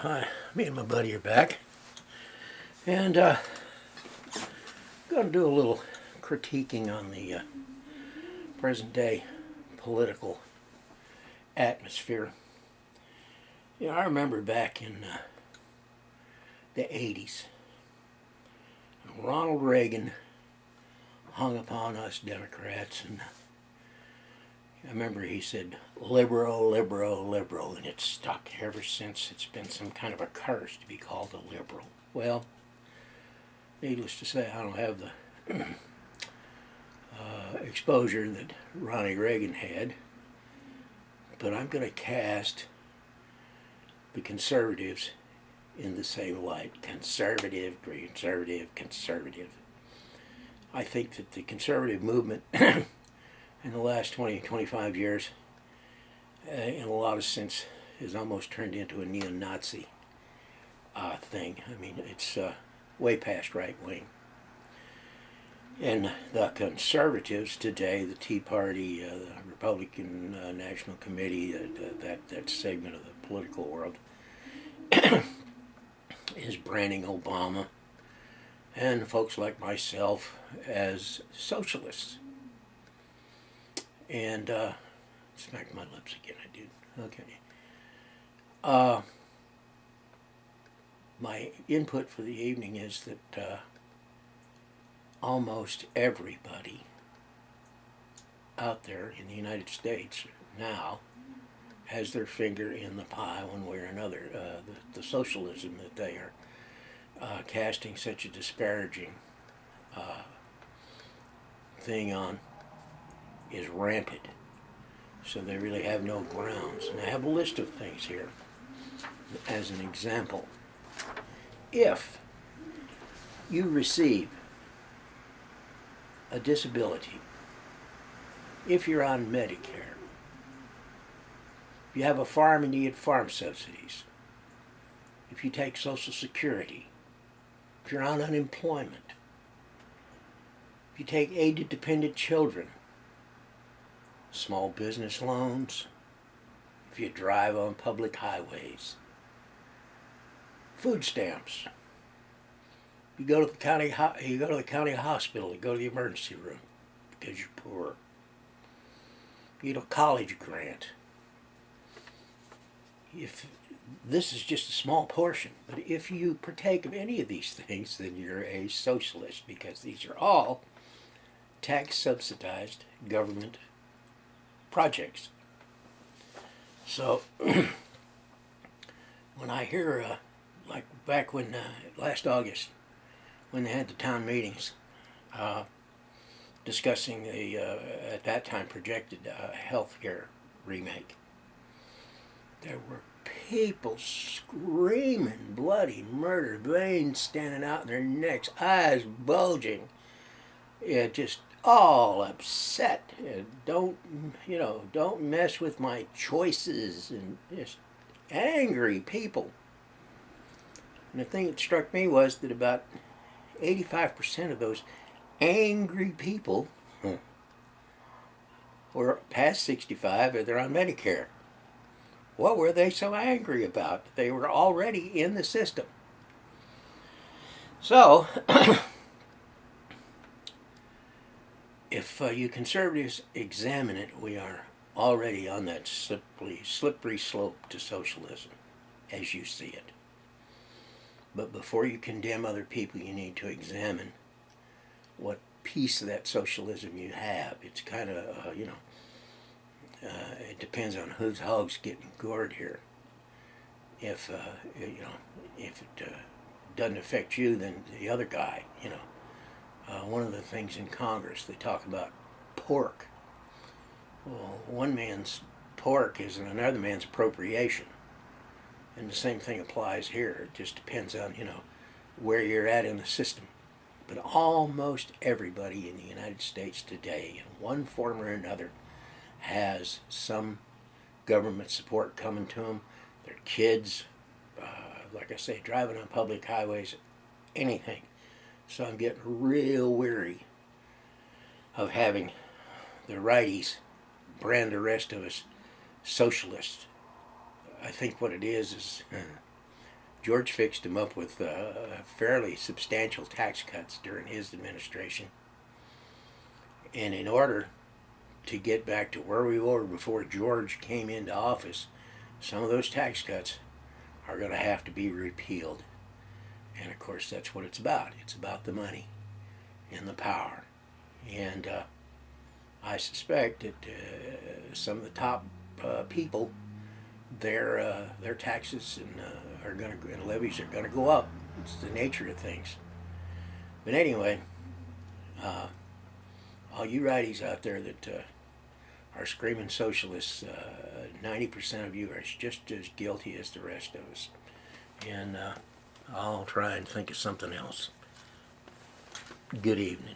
Hi, me and my buddy are back, and going to do a little critiquing on the present day political atmosphere. I remember back in the 80s, Ronald Reagan hung upon us Democrats, and I remember he said, liberal, liberal, liberal, and it's stuck ever since. It's been some kind of a curse to be called a liberal. Well, needless to say, I don't have the exposure that Ronnie Reagan had, but I'm going to cast the conservatives in the same light. Conservative, conservative, conservative. I think that the conservative movement in the last 20, 25 years, in a lot of sense, has almost turned into a neo-Nazi thing. I mean, it's way past right wing. And the conservatives today, the Tea Party, the Republican National Committee, that segment of the political world, is branding Obama and folks like myself as socialists. And smacked my lips again, I did. Okay. My input for the evening is that almost everybody out there in the United States now has their finger in the pie one way or another. The socialism that they are casting such a disparaging thing on is rampant. So they really have no grounds. And I have a list of things here as an example. If you receive a disability, if you're on Medicare, if you have a farm and you get farm subsidies, if you take Social Security, if you're on unemployment, if you take aid to dependent children, small business loans, if you drive on public highways, food stamps, you go to the county hospital, you go to the emergency room because you're poor, you get a college grant. If this is just a small portion, but if you partake of any of these things, then you're a socialist, because these are all tax subsidized government projects. So when I hear like back when last August, when they had the town meetings discussing the at that time projected health care remake, there were people screaming bloody murder, veins standing out in their necks, eyes bulging, just all upset. Don't mess with my choices, and just angry people. And the thing that struck me was that about 85% of those angry people were past 65, or they're on Medicare. What were they so angry about? They were already in the system. So, if you conservatives examine it, we are already on that slippery slope to socialism, as you see it. But before you condemn other people, you need to examine what piece of that socialism you have. It's kind of, it depends on whose hog's getting gored here. If if it doesn't affect you, then the other guy, one of the things in Congress, they talk about pork. Well, one man's pork is another man's appropriation. And the same thing applies here. It just depends on, where you're at in the system. But almost everybody in the United States today, in one form or another, has some government support coming to them. Their kids, like I say, driving on public highways, anything. So I'm getting real weary of having the righties brand the rest of us socialists. I think what it is George fixed him up with fairly substantial tax cuts during his administration. And in order to get back to where we were before George came into office, some of those tax cuts are going to have to be repealed. And of course, that's what it's about. It's about the money and the power. And I suspect that some of the top people, their taxes and levies are going to go up. It's the nature of things. But anyway, all you righties out there that are screaming socialists, 90% of you are just as guilty as the rest of us. And I'll try and think of something else. Good evening.